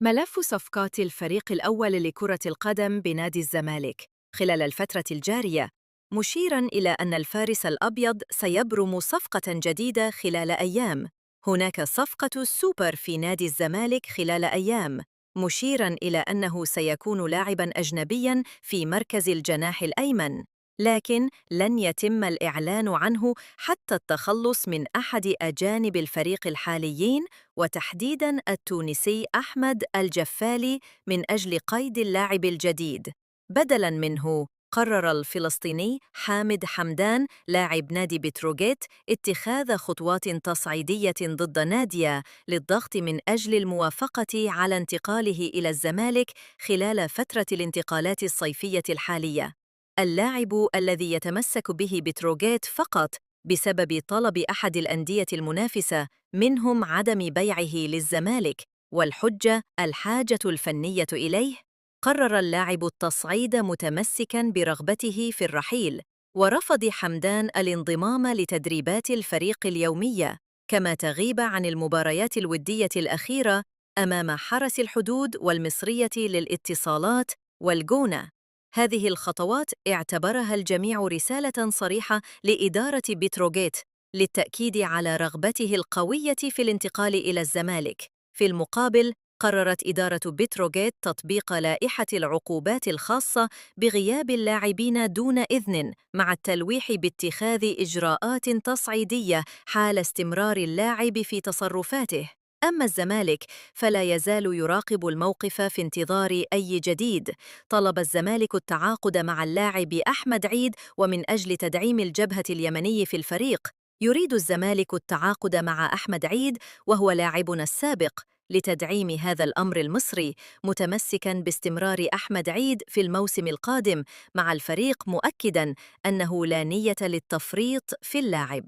ملف صفقات الفريق الأول لكرة القدم بنادي الزمالك خلال الفترة الجارية، مشيراً إلى أن الفارس الأبيض سيبرم صفقة جديدة خلال أيام. هناك صفقة السوبر في نادي الزمالك خلال أيام، مشيراً إلى أنه سيكون لاعباً أجنبياً في مركز الجناح الأيمن، لكن لن يتم الإعلان عنه حتى التخلص من أحد أجانب الفريق الحاليين، وتحديداً التونسي أحمد الجفالي، من أجل قيد اللاعب الجديد. بدلاً منه، قرر الفلسطيني حامد حمدان لاعب نادي بتروجيت اتخاذ خطوات تصعيدية ضد نادية للضغط من أجل الموافقة على انتقاله إلى الزمالك خلال فترة الانتقالات الصيفية الحالية. اللاعب الذي يتمسك به بتروجيت فقط بسبب طلب أحد الأندية المنافسة منهم عدم بيعه للزمالك، والحجة الحاجة الفنية إليه، قرر اللاعب التصعيد متمسكاً برغبته في الرحيل، ورفض حمدان الانضمام لتدريبات الفريق اليومية، كما تغيب عن المباريات الودية الأخيرة أمام حرس الحدود والمصرية للاتصالات والجونة. هذه الخطوات اعتبرها الجميع رسالة صريحة لإدارة بتروجيت للتأكيد على رغبته القوية في الانتقال إلى الزمالك. في المقابل، قررت إدارة بتروجيت تطبيق لائحة العقوبات الخاصة بغياب اللاعبين دون إذن، مع التلويح باتخاذ إجراءات تصعيدية حال استمرار اللاعب في تصرفاته. أما الزمالك فلا يزال يراقب الموقف في انتظار أي جديد. طلب الزمالك التعاقد مع اللاعب أحمد عيد، ومن أجل تدعيم الجبهة اليمني في الفريق، يريد الزمالك التعاقد مع أحمد عيد وهو لاعبنا السابق لتدعيم هذا الأمر المصري، متمسكاً باستمرار أحمد عيد في الموسم القادم مع الفريق، مؤكداً أنه لا نية للتفريط في اللاعب.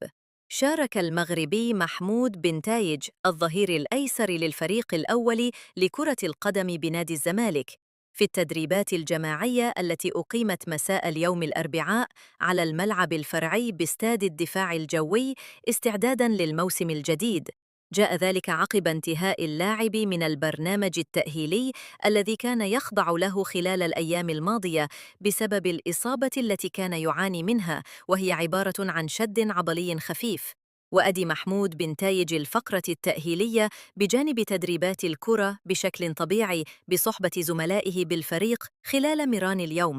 شارك المغربي محمود بن تايج الظهير الأيسر للفريق الأول لكرة القدم بنادي الزمالك في التدريبات الجماعية التي أقيمت مساء اليوم الأربعاء على الملعب الفرعي باستاد الدفاع الجوي استعداداً للموسم الجديد. جاء ذلك عقب انتهاء اللاعب من البرنامج التأهيلي الذي كان يخضع له خلال الأيام الماضية بسبب الإصابة التي كان يعاني منها، وهي عبارة عن شد عضلي خفيف. وأدي محمود بن تايج الفقرة التأهيلية بجانب تدريبات الكرة بشكل طبيعي بصحبة زملائه بالفريق خلال مران اليوم.